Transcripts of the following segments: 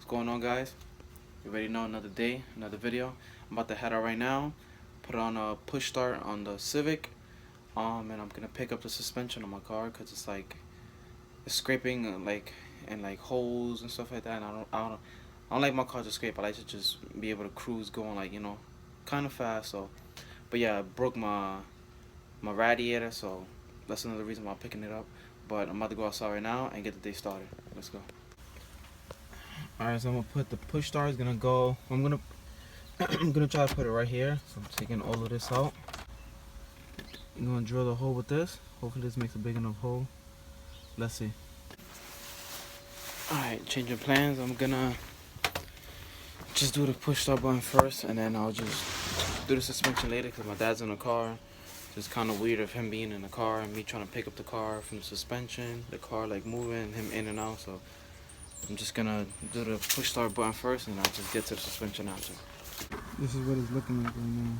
going on, guys? You already know, another day, another video. I'm about to head out right now, put on a push start on the Civic, and I'm gonna pick up the suspension on my car because it's scraping and holes and stuff like that. And I don't like my car to scrape. I like to just be able to cruise going kind of fast. So, but yeah, I broke my radiator, so that's another reason why I'm picking it up. But I'm about to go outside right now and get the day started. Let's go. Alright, so I'm gonna put the push start. Is gonna go. I'm gonna try to put it right here. So I'm taking all of this out. I'm gonna drill the hole with this. Hopefully this makes a big enough hole. Let's see. Alright, changing plans. I'm gonna just do the push start button first, and then I'll just do the suspension later because my dad's in the car. So it's kind of weird of him being in the car and me trying to pick up the car from the suspension, the car moving, him in and out. So I'm just gonna do the push start button first, and I'll just get to the suspension after. This is what it's looking like right now.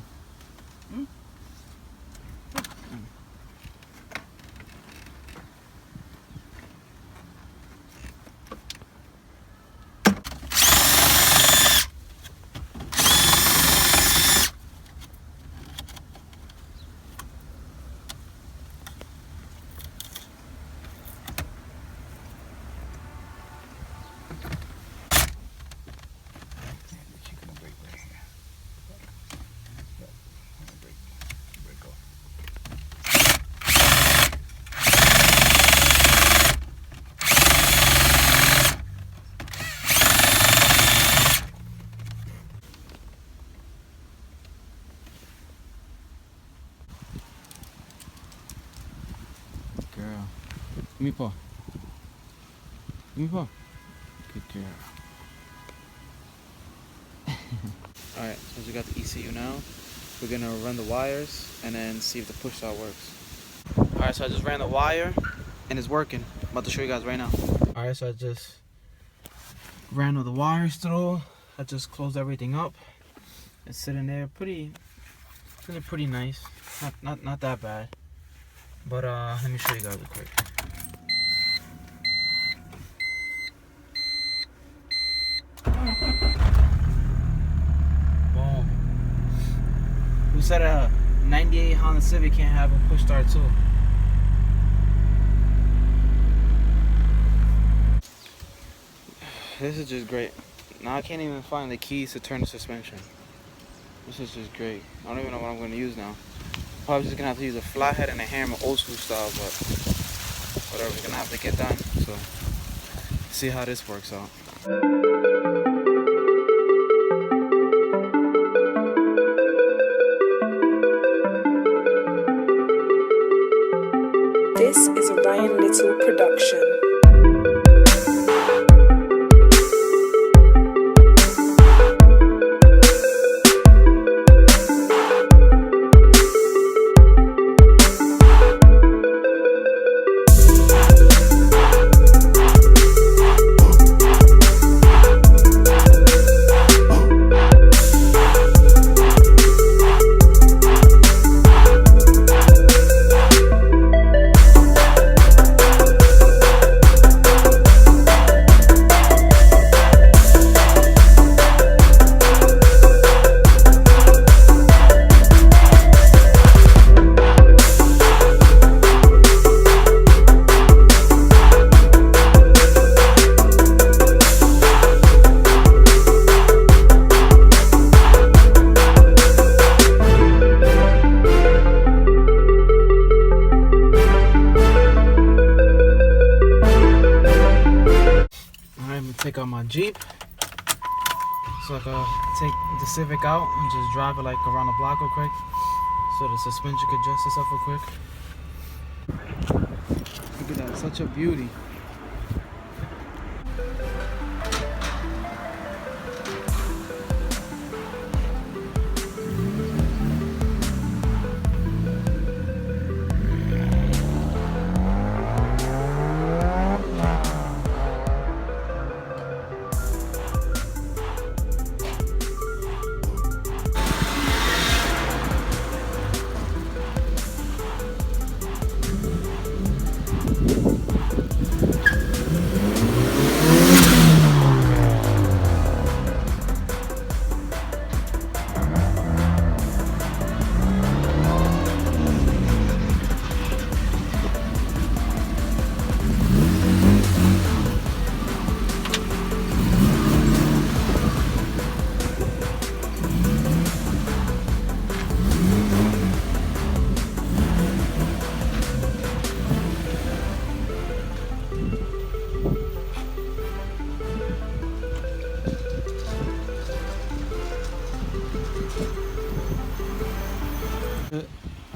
Girl. Give me paw. Give me paw. Good girl. Alright, so we got the ECU now. We're gonna run the wires and then see if the push start works. Alright, so I just ran the wire and it's working. I'm about to show you guys right now. Alright, so I just ran all the wires through. I just closed everything up. It's sitting there pretty nice. Not that bad. But let me show you guys real quick. Boom. Who said a 98 Honda Civic can't have a push start too? This is just great. Now I can't even find the keys to turn the suspension. This is just great. I don't even know what I'm going to use now. Probably just gonna have to use a flathead and a hammer, old school style, but whatever, we're gonna have to get done. So see how this works out. This is a Ryan Little production. Take out my Jeep so I can take the Civic out and just drive it around the block real quick so the suspension could adjust itself real quick. Look at that, such a beauty.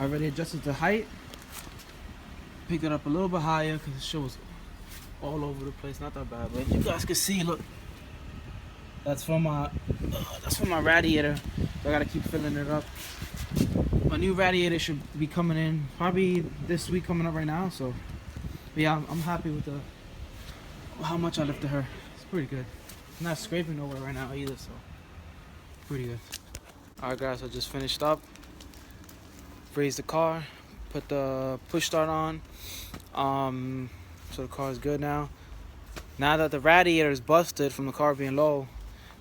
I already adjusted the height. Pick it up a little bit higher because the shit was all over the place. Not that bad, but you guys can see. Look, that's for my radiator. So I gotta keep filling it up. My new radiator should be coming in probably this week, coming up right now. So yeah, I'm happy with how much I lifted her. It's pretty good. I'm not scraping nowhere right now either, so pretty good. Alright guys, I just finished up. Raised the car, put the push start on. So the car is good now. Now that the radiator is busted from the car being low,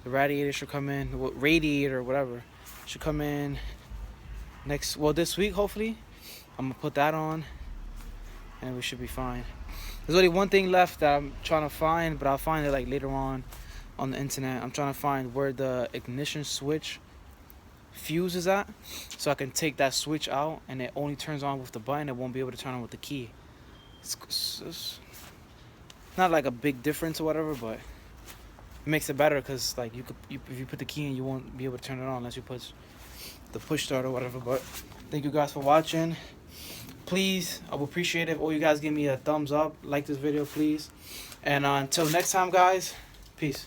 the radiator should come in, radiator or whatever, should come in this week hopefully. I'm gonna put that on and we should be fine. There's only one thing left that I'm trying to find, but I'll find it like later on the internet. I'm trying to find where the ignition switch fuse is at, so I can take that switch out and it only turns on with the button. It won't be able to turn on with the key. It's not like a big difference or whatever, but it makes it better because like if you put the key in, you won't be able to turn it on unless you put the push start or whatever. But thank you guys for watching. Please, I would appreciate it if all you guys give me a thumbs up, like this video please, and until next time guys, peace.